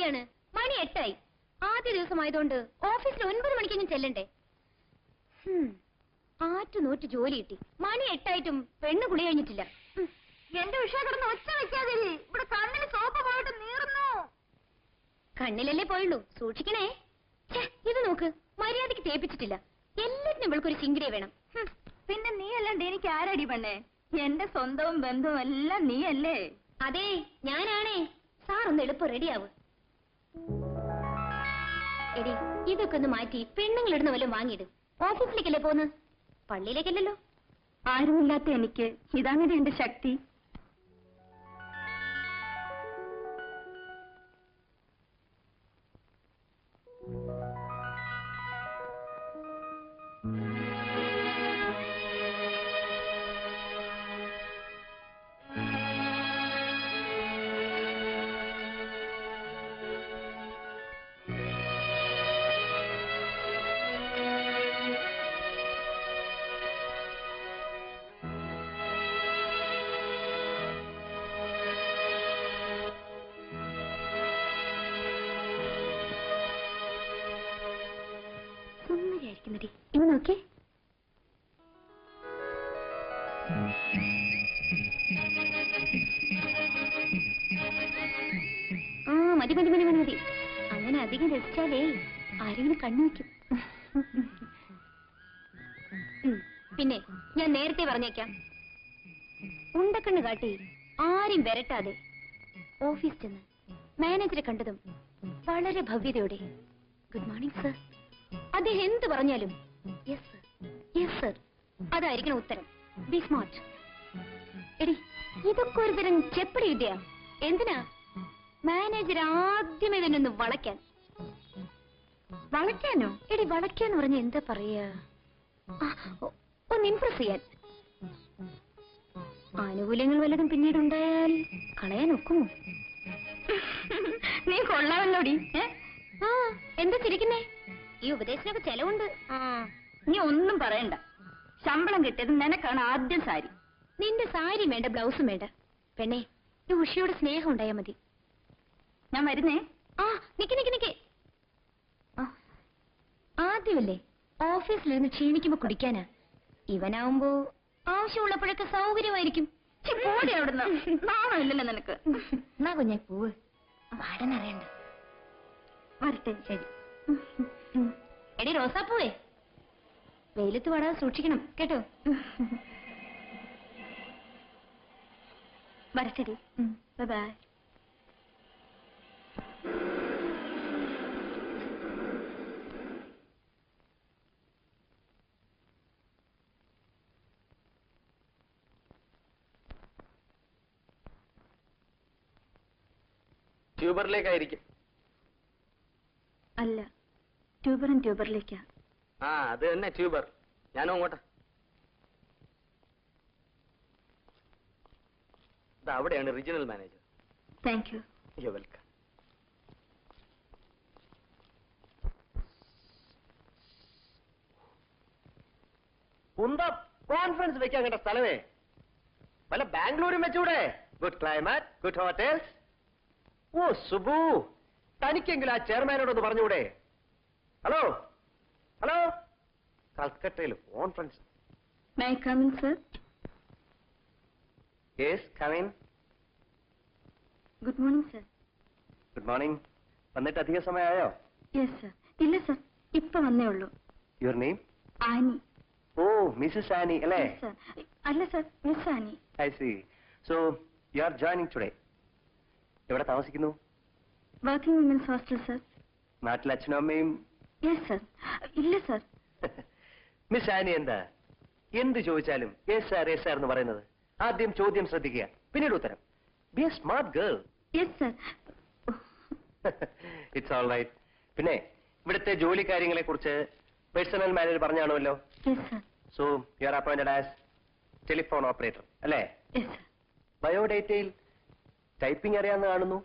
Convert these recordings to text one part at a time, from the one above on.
ജോലിയാണ്. മണി 8 ആദ്യ ദിവസമായതുകൊണ്ട് ഓഫീസിൽ 9 മണിക്കെങ്കിലും ചെല്ലണ്ടേ. ആറ്റുനോറ്റ് ജോലി കിട്ടി. മണി 8 പെണ്ണ് കുളി കഴിഞ്ഞിട്ടില്ല. എന്റെ ഉഷ കിടന്ന് ഒച്ച വെക്കാതെ. ഇവിടെ കണ്ണിന് സോപ്പ് പോയിട്ട് നീറുന്നു. കണ്ണിലല്ലേ പോയുള്ളൂ, സൂക്ഷിക്കണേ. ഇത് നോക്ക്, മര്യാദക്ക് തേപ്പിച്ചിട്ടില്ല. എല്ലാത്തിനും ഇവൾക്കൊരു ചിങ്കിടിയെ വേണം. പിന്നെ നീ അല്ലാണ്ട് എനിക്ക് ആരടി പെണ്ണേ? എന്റെ സ്വന്തവും ബന്ധവും എല്ലാം നീയല്ലേ? അതെ, ഞാനാണേ. സാർ ഒന്ന് എളുപ്പം റെഡിയാവും. എടി, ഇതൊക്കെ ഒന്ന് മാറ്റി പെണ്ണുങ്ങളിടുന്ന വല്ലതും വാങ്ങിയിട്. ഓഫീസിലേക്കല്ലേ പോന്ന്, പള്ളിയിലേക്കല്ലല്ലോ. ആരുമില്ലാത്ത എനിക്ക് ഇതങ്ങനെ എന്റെ ശക്തി. ഇവ നോക്കേ. മതി മതി മതി മതി. അങ്ങനെ അധികം രസിച്ചാലേ ആരെങ്കിലും കണ്ണു വയ്ക്കും. പിന്നെ ഞാൻ നേരത്തെ പറഞ്ഞേക്കാം, ഉണ്ടക്കണ്ണ് കാട്ടി ആരും വരട്ടാതെ ഓഫീസ് ചെന്ന് മാനേജറെ കണ്ടതും വളരെ ഭവ്യതയോടെ ഗുഡ് മോർണിംഗ് സർ, അദ്ദേഹം എന്ത് പറഞ്ഞാലും യെസ് സർ, യെസ് സർ, അതായിരിക്കണം ഉത്തരം. B smart. എടി, ഇതൊക്കെ ഒരു തരം ചെപ്പടി വിദ്യ. എന്തിനാ? മാനേജർ ആദ്യമേ തന്നെ ഒന്ന് വളയ്ക്കാൻ. വളയ്ക്കാനോ? എടി, വളയ്ക്കാന്ന് പറഞ്ഞ എന്താ പറയാ, ഒന്ന് ഇംപ്രസ് ചെയ്യാൻ. ആനുകൂല്യങ്ങൾ വല്ലതും പിന്നീട് ഉണ്ടായാൽ കളയാൻ ഒക്കുമോ? നീ കൊള്ളാമല്ലോടി. എന്താ ചിരിക്കുന്നേ? ഈ ഉപദേശത്തിനൊക്കെ ചെലവുണ്ട്. നീ ഒന്നും പറയണ്ട. ശമ്പളം കിട്ടിയത് നിനക്കാണ് ആദ്യം സാരി. നിന്റെ സാരി വേണ്ട, ബ്ലൗസും വേണ്ട. പെണ്ണേ, ഈ ഉഷയോട് സ്നേഹം ഉണ്ടായാ മതി. ഞാൻ വരുന്നേ. നിക്ക് നിക്ക് നിക്ക്. ആദ്യമല്ലേ ഓഫീസിലിരുന്ന് ക്ഷീണിക്കുമ്പോ കുടിക്കാനാ. ഇവനാവുമ്പോ ആവശ്യമുള്ളപ്പോഴൊക്കെ സൗകര്യമായിരിക്കും. പോടി അവിടുന്ന്. നാണമില്ലല്ലോ നിനക്ക്. എന്നാ കുഞ്ഞെ പൂവ്, പാടനറിയണ്ട. വരട്ടെ. ശരി. എടി റോസാപ്പൂവേ, വെയിലത്ത് പാടാതെ സൂക്ഷിക്കണം കേട്ടോ. വരട്ടെടി. ബൈ. ട്യൂബറിലേക്കായിരിക്കും. അല്ല, ട്യൂബറിലേക്കാ. അത് തന്നെ ട്യൂബർ. ഞാനും അങ്ങോട്ടാ. അവിടെയാണ് regional manager. Thank you. You welcome. Conference വെക്കാൻ കേട്ട സ്ഥലമേ, വല്ല ബാംഗ്ലൂരും വെച്ചൂടെ? Good climate, good hotels. ഓ സുബു, തനിക്കെങ്കിലും ആ ചെയർമാനോടൊന്ന് പറഞ്ഞൂടെ? ഹലോ ഹലോ, കൽക്കട്ടയിൽ conference. May I come in sir? Yes, come in. Good morning sir. Good morning. വന്നിട്ട് അധിക സമയമായോ? Yes sir. ഇല്ല സർ, ഇപ്പൊ വന്നേ ഉള്ളൂ. Your name? Annie. Oh, Mrs Annie അല്ലേ? അല്ല sir, miss Annie. I C. So you R joining today. എവിടെ താമസിക്കുന്നു? Working women's hostel sir. നാട്ടിൽ അച്ഛനും അമ്മയും? Yes sir. ഇല്ല സർ. മിസ് ആനി എന്താ എന്ത് ചോദിച്ചാലും യെസ് സാർ യെസ് സാർ എന്ന് പറയുന്നത്? ആദ്യം ചോദ്യം ശ്രദ്ധിക്കുക, പിന്നീട് ഉത്തരം. Be a smart girl. Yes sir. It's all right. പിന്നെ ഇവിടുത്തെ ജോലി കാര്യങ്ങളെ കുറിച്ച് പേഴ്സണൽ മാനേജർ പറഞ്ഞാണല്ലോ. Yes sir. So you are appointed as telephone operator അല്ലേ? Yes sir. ബയോഡേറ്റയിൽ ടൈപ്പിംഗ് അറിയാമെന്ന് കാണുന്നു.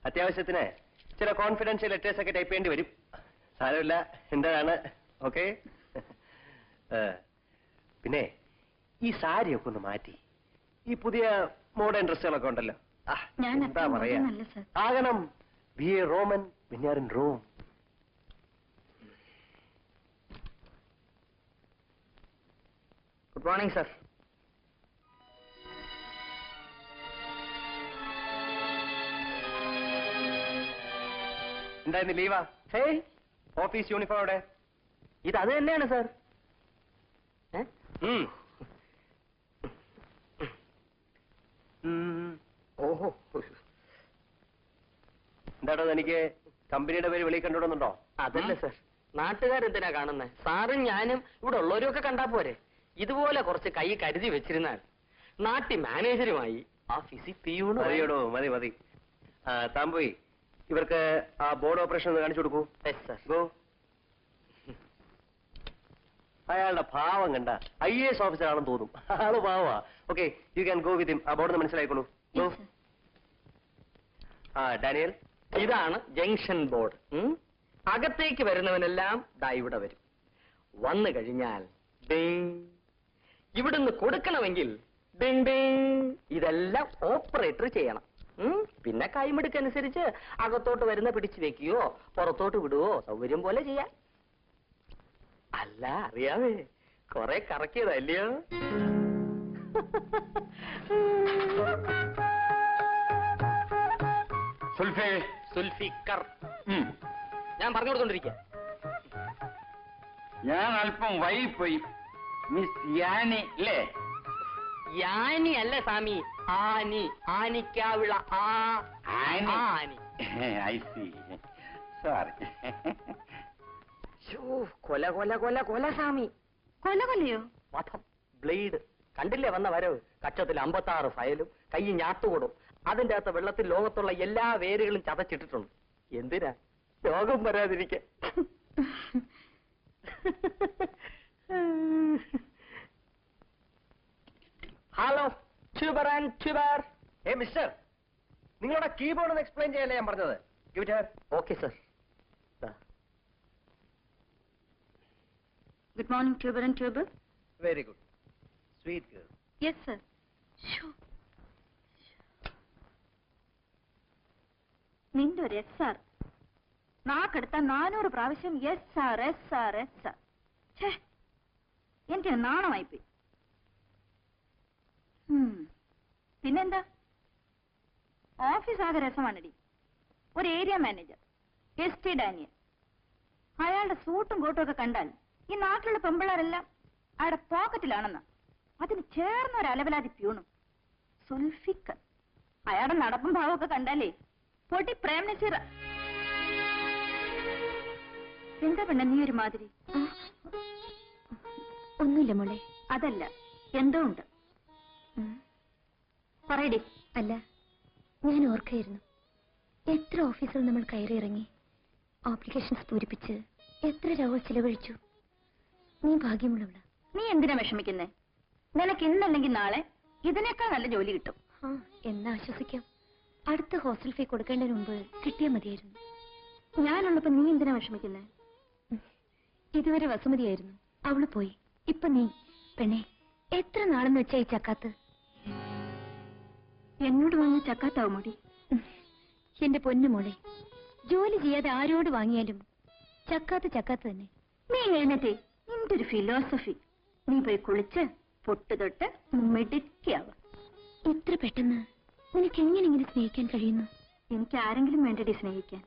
അത്യാവശ്യത്തിന് ചില കോൺഫിഡൻഷ്യൽ ലെറ്റേഴ്സ് ഒക്കെ ടൈപ്പ് ചെയ്യേണ്ടി വരും. സാരമില്ല, എന്താണ്. ഓക്കെ. പിന്നെ ഈ സാരിയൊക്കെ ഒന്ന് മാറ്റി ഈ പുതിയ മോഡേൺ ഡ്രസ്സുകളൊക്കെ ഉണ്ടല്ലോ, എന്താ പറയാ, ആകണം. Be a Roman when you are in Rome. Good morning, sir. എന്തായിരുന്നു ലീവാ? Hey, ഓഫീസ് യൂണിഫോം അവിടെ? ഇത് അത് തന്നെയാണ് സർ. ഓഹോ, എന്താണോ എനിക്ക് കമ്പനിയുടെ പേര് വെളിയിൽ കണ്ടുവിടുന്നുണ്ടോ? അതല്ല സർ. നാട്ടുകാരെന്തിനാ കാണുന്നേ? സാറും ഞാനും ഇവിടെ ഉള്ളവരും ഒക്കെ കണ്ടാ പോരെ? ഇതുപോലെ കുറച്ച് കൈ കരുതി വെച്ചിരുന്നാൽ നാട്ടി മാനേജരുമായി ഓഫീസിൽ പിയൂണ് മതിയോടോ, മതി മതി. താൻ പോയി ഇവർക്ക് ആ ബോർഡ് ഓപ്പറേഷൻ ഒന്ന് കാണിച്ചു കൊടുക്കൂ. ഗോ. അയാളുടെ ഭാവം കണ്ട IAS ഓഫീസർ ആണെന്ന് തോന്നും. ആള് ഭാവാ. Okay, you can go with him. ആ ബോർഡ് മനസ്സിലായിക്കോളൂ. ഗോ. ഡാനിയൽ, ഇതാണ് ജംഗ്ഷൻ ബോർഡ്. അകത്തേക്ക് വരുന്നവനെല്ലാം ദാ ഇവിടെ വരും. വന്നു കഴിഞ്ഞാൽ ഡിങ്. ഇവിടുന്ന് കൊടുക്കണമെങ്കിൽ ഡിങ് ഡിങ്. ഇതെല്ലാം ഓപ്പറേറ്റർ ചെയ്യണം. പിന്നെ കൈമെടുക്കനുസരിച്ച് അകത്തോട്ട് വരുന്ന പിടിച്ചു വെക്കുകയോ പുറത്തോട്ട് വിടുവോ സൗകര്യം പോലെ ചെയ്യാം. അല്ല, അറിയാമേ, കൊറേ കറക്കിയതല്ലയോ? സുൽഫിക്കർ. ഞാൻ പറഞ്ഞു കൊടുത്തോണ്ടിരിക്കുക. ഞാൻ അല്പം വൈകിപ്പോയി. മിസ് യാനി അല്ലേ? യാനി അല്ല സ്വാമി, Annie. Anikkavila. Annie. I see. Sorry. കൊല കൊല കൊല കൊല സ്വാമി. കൊല കൊല്ലയോ? വധം. ബ്ലേഡ്. കണ്ടില്ലേ വന്ന വരവ്? കക്ഷത്തിൽ 56 ഫയലും കൈ ഞാത്തുകൊടും. അതിന്റെ അകത്ത് വെള്ളത്തിൽ ലോകത്തുള്ള എല്ലാ വേരുകളും ചതച്ചിട്ടിട്ടുണ്ട്. എന്തിനാ? രോഗം വരാതിരിക്കാൻ. Hello tuber and tuber. Mister, നിങ്ങളുടെ കീബോർഡ് ഒന്ന് എക്സ്പ്ലെയിൻ ചെയ്യാനല്ലേ ഞാൻ പറഞ്ഞത്. Okay sir. Good morning tuber and tuber. Very good. Sweet girl. Yes sir. നിന്റെ ഒരു SR നാക്കെടുത്ത 400 പ്രാവശ്യം SR SR SR. എനിക്ക് നാണമായിപ്പോയി. പിന്നെന്താ? ഓഫീസ് ആകെ രസമാണടി. ഒരു ഏരിയ മാനേജർ ST ഡാനിയൽ. അയാളുടെ സൂട്ടും കോട്ടും ഒക്കെ കണ്ടാൽ ഈ നാട്ടിലുള്ള പെമ്പിള്ളാരെല്ലാം അയാളുടെ പോക്കറ്റിലാണെന്ന. അതിന് ചേർന്ന ഒരു അലവലാതി പ്യൂണും സുൽഫിക്കർ. അയാളുടെ നടപ്പും ഭാവമൊക്കെ കണ്ടാലേ പൊട്ടി പ്രേം നസീറ. എന്താ പെണ്ണ നീ ഒരു മാതിരി? ഒന്നുമില്ല മോളെ. അതല്ല, എന്തോ ഉണ്ട്. പറയടി. അല്ല, ഞാൻ ഓർക്കായിരുന്നു എത്ര ഓഫീസിൽ നമ്മൾ കയറി ഇറങ്ങി, ആപ്ലിക്കേഷൻസ് പൂരിപ്പിച്ച് എത്ര രൂപ ചിലവഴിച്ചു. നീ ഭാഗ്യമുള്ളവള. നീ എന്തിനാ വിഷമിക്കുന്നേ? നിനക്ക് ഇന്നല്ലെങ്കിൽ നാളെ ഇതിനേക്കാൾ നല്ല ജോലി കിട്ടും. എന്നാ ആശ്വസിക്കാം. അടുത്ത ഹോസ്റ്റൽ ഫീ കൊടുക്കേണ്ടതിന് മുമ്പ് കിട്ടിയാൽ മതിയായിരുന്നു. ഞാനുള്ളപ്പോ നീ എന്തിനാ വിഷമിക്കുന്നേ? ഇതുവരെ വസുമതിയായിരുന്നു, അവള് പോയി. ഇപ്പൊ നീ. പെണ്ണെ, എത്ര നാളെന്ന് വെച്ചാ ഈ ചക്കാത്ത്? എന്നോട് വാങ്ങിയ ചക്കാത്താവും മടി. എന്റെ പൊന്നു മോളെ, ജോലി ചെയ്യാതെ ആരോട് വാങ്ങിയാലും ചക്കാത്ത് ചക്കാത്ത് തന്നെ. നീ എഴുന്നേറ്റേ. നിന്റെ ഒരു ഫിലോസഫി. നീ പോയി കുളിച്ച് പൊട്ട് തൊട്ട് മിടുക്കിയാവാം. ഇത്ര പെട്ടെന്ന് നിനക്ക് എങ്ങനെ ഇങ്ങനെ സ്നേഹിക്കാൻ കഴിയുന്നു? എനിക്ക് ആരെങ്കിലും വേണ്ടടി സ്നേഹിക്കാൻ.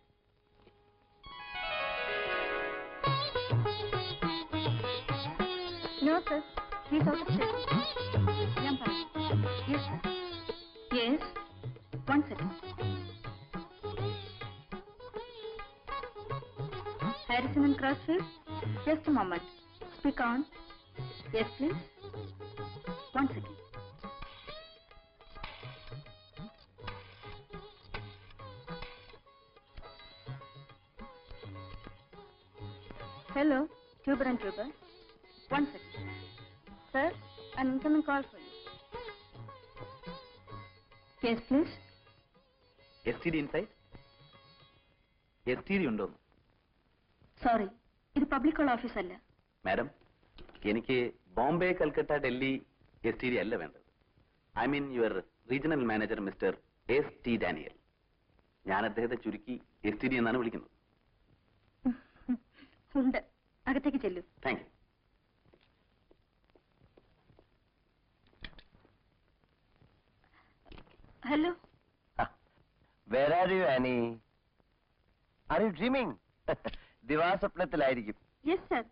നോ സർ, പ്ലീസ് ഔട്ട് ഞാൻ പറയാം. Yes sir. Yes, 1 second. Harrison and Crossfield, just a moment. Speak on. Yes, please. 1 second. Hello, Tuber and Tuber. 1 second. Sir, an incoming call for you. Yes, please. STD inside? STD ഉണ്ടോ? Sorry, ഇത് public call office അല്ല. Madam, എനിക്ക് Bombay, Calcutta, Delhi STD അല്ല വേണ്ടത്. I mean your regional manager mister ST Daniel. ഞാൻ അദ്ദേഹത്തെ ചുരുക്കി STD എന്നാണ് വിളിക്കുന്നത്. ഉണ്ട്, അകത്തേക്ക് ചെല്ലൂ. Thank you. Hello. Where are you, Annie? Are you dreaming? ദിവാസ്വപ്നത്തിലായിരിക്കും. Yes sir.